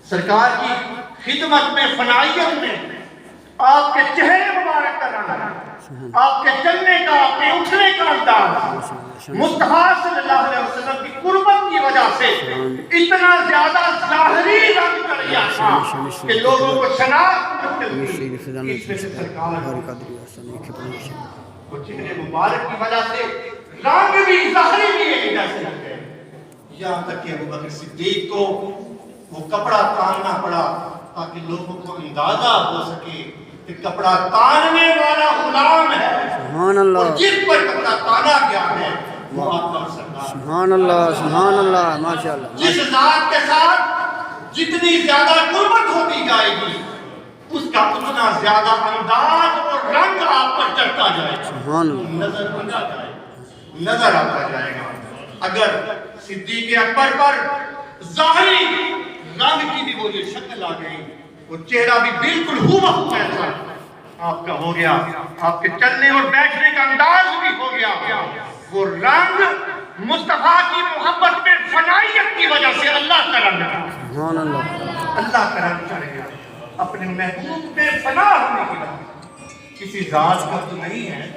سرکار کی خدمت میں، فنائیت میں آپ کے چہرے مبارک کا رنگ، آپ کے چلنے کا، آپ کے اٹھنے کا انداز مصطفیٰ صلی اللہ علیہ وسلم کی قربت کی وجہ سے اتنا زیادہ ظاہری رنگ کر گیا تھا کہ لوگوں کو شناخت ملتی تھی۔ اس میں سے سرکار کو چہرے مبارک کی وجہ سے رنگ بھی ظاہری بھی ایک جیسے لگ گئے، یہاں تک کہ ابوبکر صدیق کو وہ کپڑا تاننا پڑا تاکہ لوگوں کو اندازہ ہو سکے کہ کپڑا تاننے والا غلام ہے، سبحان اللہ، اور جس پر کپڑا تانا گیا ہے وہ آپ کا سردار۔ سبحان اللہ، سبحان اللہ، ماشاء اللہ۔ جس ذات کے ساتھ جتنی زیادہ قربت ہوتی جائے گی اس کا اتنا زیادہ انداز اور رنگ آپ پر چڑھتا جائے گا، سبحان اللہ، نظر آتا جائے گا۔ اگر صدیق اکبر پر ظاہری رنگ کی بھی وہ یہ شکل آ گئی، وہ چہرہ بھی بالکل ہو ایسا آپ کا ہو گیا، آپ کے چلنے اور بیٹھنے کا انداز بھی ہو گیا، وہ رنگ مصطفیٰ کی محبت میں فنائیت کی وجہ سے اللہ کا رنگ ہے، سبحان اللہ، اللہ کا رنگ چڑھ گیا اپنے محبوب میں فنا ہونے کی وجہ، کسی ذات کا تو نہیں ہے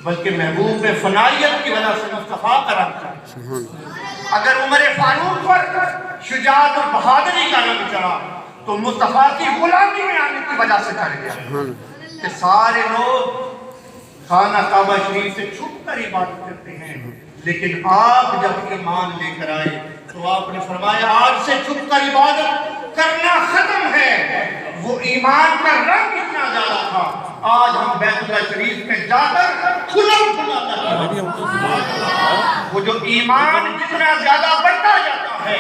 بلکہ محبوب میں فنائیت کی وجہ سے مصطفیٰ کا رنگ چڑھا۔ اگر عمر فاروق پر شجاعت اور بہادری کا رنگ چڑھا تو مصطفیٰ کی غلامی میں آنے کی وجہ سے چڑھ گیا کہ سارے لوگ خانہ کعبہ شریف سے چھپ کر عبادت کرتے ہیں، لیکن آپ جب ایمان لے کر آئے تو آپ نے فرمایا آج سے چھپ کر عبادت کرنا ختم ہے۔ وہ ایمان کا رنگ اتنا زیادہ تھا، آج ہم بیت اللہ شریف میں جا کر کھلا وہ جو ایمان جتنا زیادہ بڑھتا جاتا ہے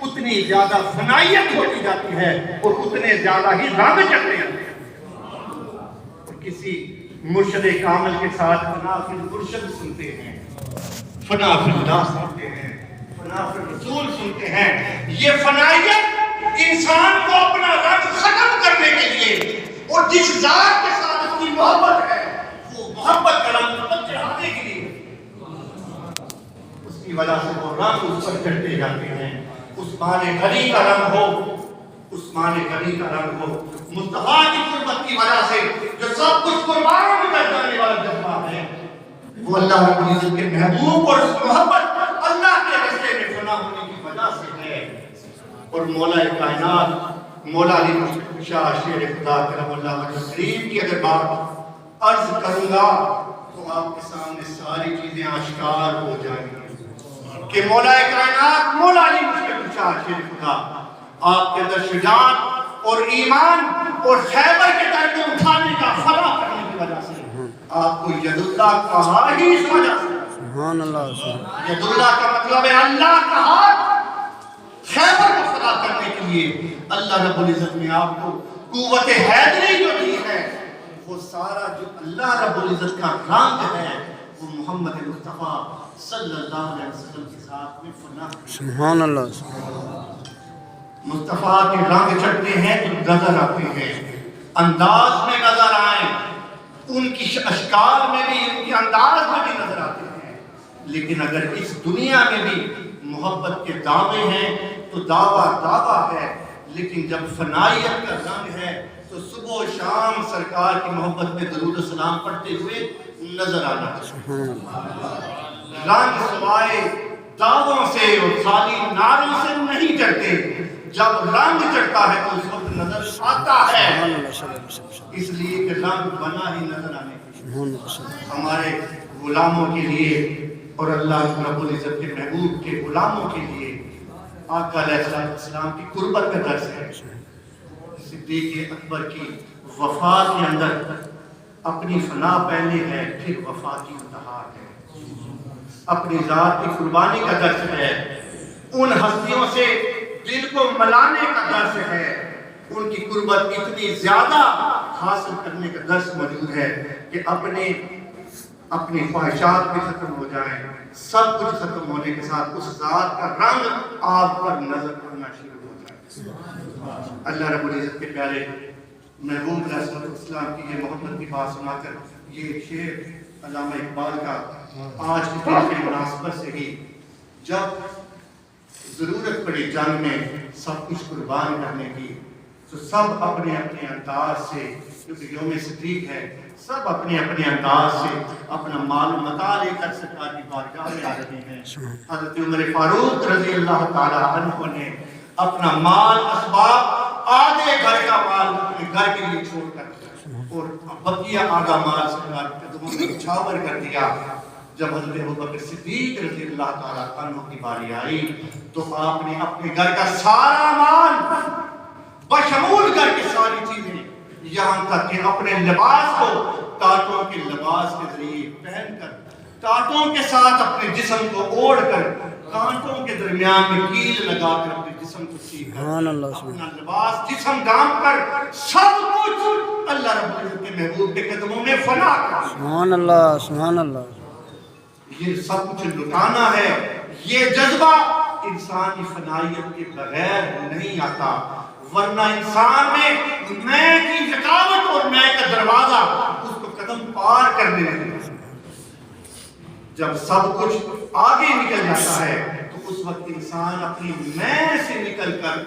اتنی زیادہ فنائیت ہوتی جاتی ہے اور اتنے زیادہ ہی رنگ چڑھتے جاتے ہیں۔ کسی مرشد کامل کے ساتھ فنا فی المرشد سنتے ہیں، فنا فی اللہ سنتے ہیں، فنا فی الرسول سنتے ہیں۔ یہ فنائیت انسان کو اپنا رنگ ختم کرنے کے لیے اور جس ذات کے ساتھ اس کی محبت ہے وہ محبت کا رنگ پر چڑھانے کے لیے اس کی وجہ سے وہ رنگ اس پر چڑھتے جاتے ہیں۔ عثمان غنی کا رنگ ہو، عثمان غنی کا رنگ ہو، مصطفیٰ کی قربت کی وجہ سے جو سب کچھ قربان کر جانے والا جذبہ ہے وہ اللہ رب العزت کے محبوب اور محبت اللہ کے رستے میں فنا ہونے کی وجہ سے ہے۔ اور مولا کائنات مولا علی مشکل شیر خدا کرم اللہ وجہ کریم کی اگر بات عرض کروں گا تو آپ کے سامنے ساری چیزیں آشکار ہو جائیں گی کہ مولا کائنات مولا علی مشکل شیر خدا آپ کے اندر شجاعت اور ایمان اور خیبر کے در کو اٹھانے کا فنا کرنے کی وجہ سے آپ کو ید اللہ کہا ہی اس وجہ سے۔ سبحان اللہ، ید اللہ کا مطلب ہے اللہ کا ہاتھ، خیبر کو فنا کرنے کے لیے اللہ رب العزت نے آپ کو قوت حیدری جو دی ہے وہ سارا جو اللہ رب العزت کا رنگ ہے وہ محمد مصطفیٰ صلی اللہ علیہ وسلم کے ساتھ میں فنا۔ سبحان اللہ، مصطفیٰ کے رنگ چڑھتے ہیں تو نظر آتے ہیں، انداز میں نظر آئیں، ان کی اشکال میں بھی ان کے انداز میں بھی نظر آتے ہیں۔ لیکن اگر اس دنیا میں بھی محبت کے دعوے ہیں تو دعویٰ ہے، لیکن جب فنائیت کا رنگ ہے تو صبح و شام سرکار کی محبت میں درود و سلام پڑھتے ہوئے نظر آنا چاہیے۔ رنگ سوائے دعووں سے اور خالی نعروں سے نہیں چڑھتے، جب رنگ چڑھتا ہے تو اس وقت نظر آتا ہے، اس لیے کہ رنگ بنا ہی نظر آنے کے لیے ہمارے غلاموں کے لیے اور اللہ رب العزت کے محبوب کے غلاموں کے لیے آقا علیہ السلام کی قربت کا درس ہے۔ صدیق اکبر کی وفات کے اندر اپنی فنا پہلے ہے، پھر وفات کی انتہا ہے، اپنی ذات کی قربانی کا درس ہے، ان ہستیوں سے دل کو ملانے کا درس ہے، ان کی قربت اتنی زیادہ حاصل کرنے کا درس موجود ہے کہ اپنی خواہشات بھی ختم ہو جائیں، سب کچھ ختم ہونے کے ساتھ اس ذات کا رنگ آپ پر نظر آنا شروع ہو جائے۔ اللہ رب العزت کے پیارے محبوب علیہ السلام کی یہ محبت کی بات سنا کر یہ شعر علامہ اقبال کا آج کے دن کی مناسبت سے ہی جب ضرورت پڑی جنگ میں سب کچھ قربان کرنے کی، تو سب اپنے اپنے انداز سے، کیونکہ یوم صدیق ہے، سب اپنے اپنے انداز سے اپنا مال و متاع لے کر سرکار کی بارگاہ میں آ رہے ہیں۔ حضرت عمر فاروق رضی اللہ تعالیٰ عنہ نے اپنا مال اسباب آدھے گھر کا مال اپنے گھر کے لیے چھوڑ کر اور بقیہ آدھا مال سرکار کے قدموں میں نچھاور کر دیا۔ جب حضرت ابوبکر صدیق رضی اللہ تعالیٰ عنہ کی باری آئی تو آپ نے اپنے گھر کا سارا مال بشمول گھر کی ساری چیزیں، یہاں تک کہ اپنے لباس کو ٹاٹوں کے لباس کے ذریعے پہن کر، ٹاٹوں کے ساتھ اپنے جسم کو اوڑھ کر، کانٹوں کے درمیان میں کیل لگا کر اپنے جسم کو سی کر، اپنا لباس جسم ڈھانپ کر، سب کچھ اللہ رب العزت کے محبوب کے قدموں میں فنا کر، سبحان اللہ سبحان اللہ، یہ سب کچھ لٹانا ہے۔ یہ جذبہ انسانی فنائیت کے بغیر نہیں آتا، ورنہ انسان میں میں کی رکاوٹ اور میں کا دروازہ اس کو قدم پار کرنے لگتا ہے۔ جب سب کچھ آگے نکل جاتا ہے تو اس وقت انسان اپنی میں سے نکل کر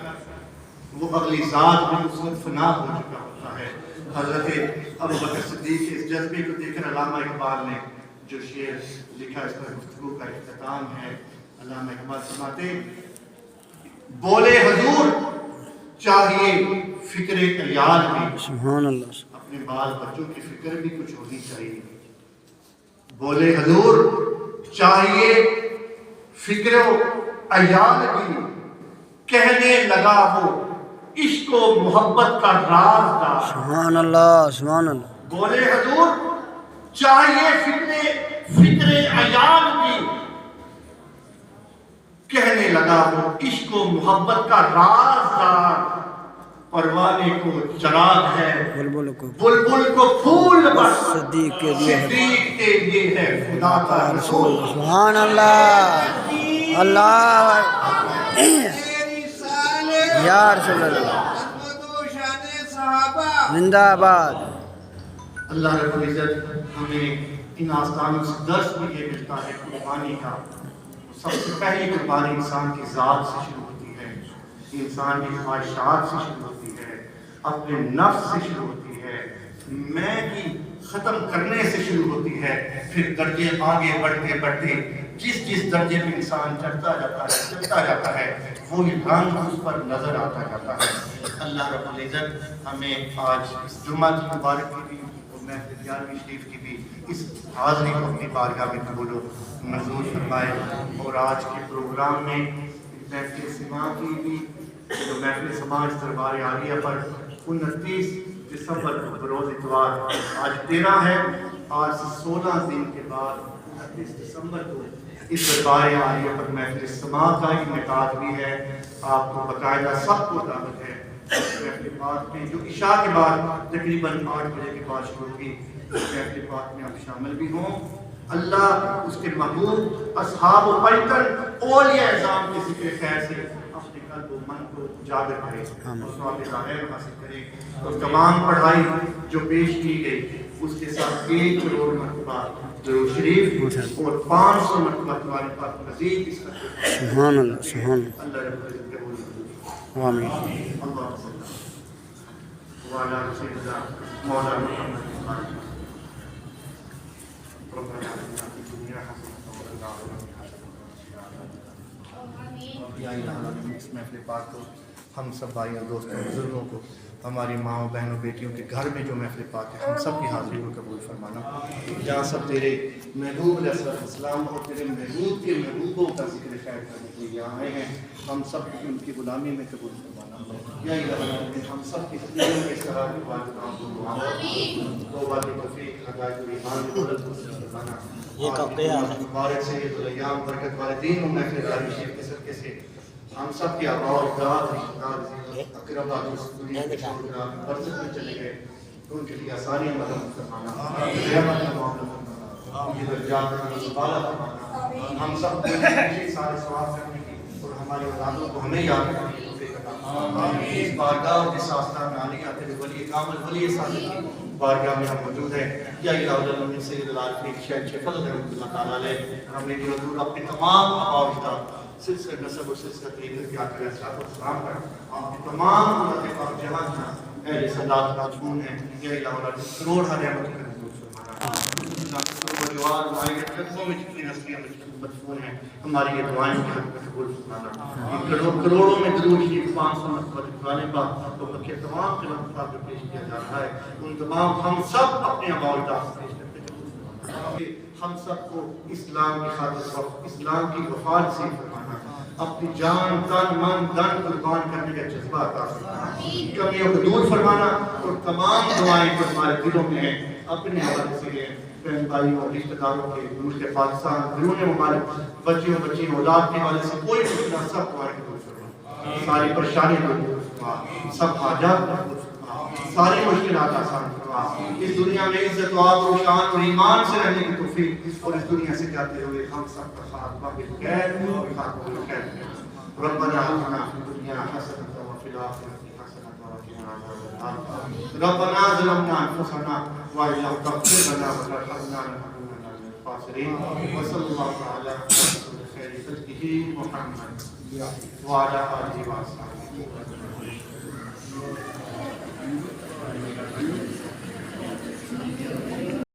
وہ اگلی ذات میں اس وقت فنا ہو چکا ہوتا ہے۔ حضرت ابوبکر صدیق کے اس جذبے کو دیکھ کر علامہ اقبال نے جو شعر لکھا، اس پر گفتگو کا اختتام ہے۔ علامہ اقبال فرماتے، بولے حضور چاہیے فکر عیال میں، سبحان اللہ، اپنے بال بچوں کی فکر بھی کچھ ہونی چاہیے۔ بولے حضور چاہیے فکر عیال بھی، کہنے لگا وہ عشق و محبت کا راز دار۔ سبحان اللہ سبحان اللہ، بولے حضور چاہیے فکر عیال بھی، کہنے لگا وہ عشق و محبت کا راز دار۔ پروانے کو چراغ ہے، بلبل کو پھول بس، صدیق کے لیے صدیق کے لیے ہے خدا کا رسول۔ سبحان اللہ، اللہ یا رسول اللہ، زندہ آباد۔ اللہ رب العزت ہمیں ان آستانوں سے درس بھی یہ ملتا ہے قربانی کا۔ سب سے پہلی قربانی انسان کی ذات سے شروع ہوتی ہے، انسان کی خواہشات سے شروع ہوتی ہے، اپنے نفس سے شروع ہوتی ہے، میں کی ختم کرنے سے شروع ہوتی ہے، پھر درجے آگے بڑھتے بڑھتے جس درجے میں انسان چڑھتا جاتا ہے وہی رنگ اس پر نظر آتا جاتا ہے۔ اللہ رب العزت ہمیں آج اس جمعہ کی مبارک کی بھی اور محفل 11ویں شریف کی بھی اس حاضری کو اپنی بارگاہ میں قبول و منظور فرمائے، اور آج کے پروگرام میں محفل سماع کی بھی جو محفل سماع اس دربار عالیہ پر 29 دسمبر کو بروز اتوار، آج 13 ہے، آج سے 16 دن کے بعد 29 دسمبر کو اس دربار عالیہ پر محفل سماع کا انعقاد بھی ہے۔ آپ کو باقاعدہ سب کو دعوت ہے محفل پاک میں، جو عشاء کے بعد تقریباً 8 بجے کے بعد شروع ہوگی، محفل پاک میں آپ شامل بھی ہوں۔ اللہ اس کے محبوب اصحاب و پیکر اولیاء اعظام کے ذکر خیر سے اپنے قلب و من کو اجاگر کرے اور ثواب ظاہر حاصل کرے، اور تمام پڑھائی جو پیش کی گئی اس کے ساتھ 1 کروڑ مرتبہ درود شریف اور 500 مرتبہ تمہارے پاک مزید اس کا سبحان اللہ سبحان اللہ، اللہ رب العزت قبول کرے۔ آمین۔ اللہ صلی اللہ وعلی سیدنا مولانا محمد ربنا آتنا فی الدنیا حسنۃ وفی الآخرۃ حسنۃ۔ یا الہی اس محفل پاک کو ہم سب بھائیوں دوستوں بزرگوں کو، ہماری ماں بہنوں بیٹیوں کے گھر میں جو محفل پاک ہے ہم سب کی حاضری کو قبول فرمانا، جہاں سب تیرے محبوب علیہ السلام اور تیرے محبوب کے محبوبوں کا ذکر خیر کرنے کے لیے آئے ہیں، ہم سب کو ان کی غلامی میں قبول فرمانا۔ یا الہی ہم سب کی زندگیوں کے سہارے کے بعد کام کو دعا توبہ کی توفیق، ہدایت و ایمان کی دولت کو فرمانا۔ مبارک سید الایام برکت والدین و محفل عالی شریف کے صدقے سے ہم سب کے آباء و اجداد اقربا دوست دنیا کے شکرگزار برزخ میں چلے گئے، ان کے لیے آسانیاں مدد فرمانا، رحمت کا معاملہ فرمانا، ان کی درجات میں بالا فرمانا، ہم سب کو سارے ثواب کرنے کی اور ہماری اولادوں کو ہمیں یاد رکھنے کی توفیق عطا۔ اس بارگاہ اور اس آستان عالیہ تیرے ولی کامل ولی صادق کی بارگاہ میں ہم موجود ہیں۔ یا الہ العالمین سید العارفین شیخ فضل رحمۃ اللہ تعالیٰ علیہ، ہم نے جو حضور اپنے تمام آباء و اجداد سلسلہ نسب و سلسلہ طریقہ کیا کرے السلام پر آپ کی تمام امت پاک جہاں جہاں اہل صلات راجون ہیں یا الہ اللہ کروڑ ہر رحمت کا نزول فرمانا جوار دعائیں قدموں میں جتنی ہستیاں مدفون ہیں ہماری یہ دعائیں کی حق میں قبول فرمانا کروڑوں میں درود شریف 500 مرتبہ دکھانے کا تو مکہ تمام قلم پاک جو پیش کیا جا رہا ہے ان تمام ہم سب اپنے عبادات پیش کرتے ہیں ہم سب کو اسلام کی خاطر اسلام کی وفات سے فرمانا اپنی جان تن من دن قربان کرنے کا جذبہ عطا فرمانا کمیوں کو دور فرمانا اور تمام دعائیں جو ہمارے دلوں میں ہیں اپنے حوالے سے ہیں بہن بھائیوں اور رشتہ داروں کے ملک پاکستان بیرون ممالک بچیوں بچیوں اولاد کے حوالے سے کوئی مسئلہ سب دعائیں دور فرما ساری پریشانیوں کو دور فرما سب حاجات کو دور فرما ساری مشکلات آسان فرما اس دنیا میں عزت و آبرو و شان اور ایمان سے رہنے کی توفیق اور اس دنیا سے جاتے ہوئے ہم سب کا خاتمہ بالخیر اور خاتمہ بالخیر ربنا آتنا فی الدنیا حسنۃ وفی الآخرۃ حسنۃ وقنا عذاب النار ربنا ظلمنا انفسنا وإن لم تغفر لنا وترحمنا لنكونن من الخاسرين وصلى الله تعالى على رسول خير خلقه محمد وعلى آله وصحبه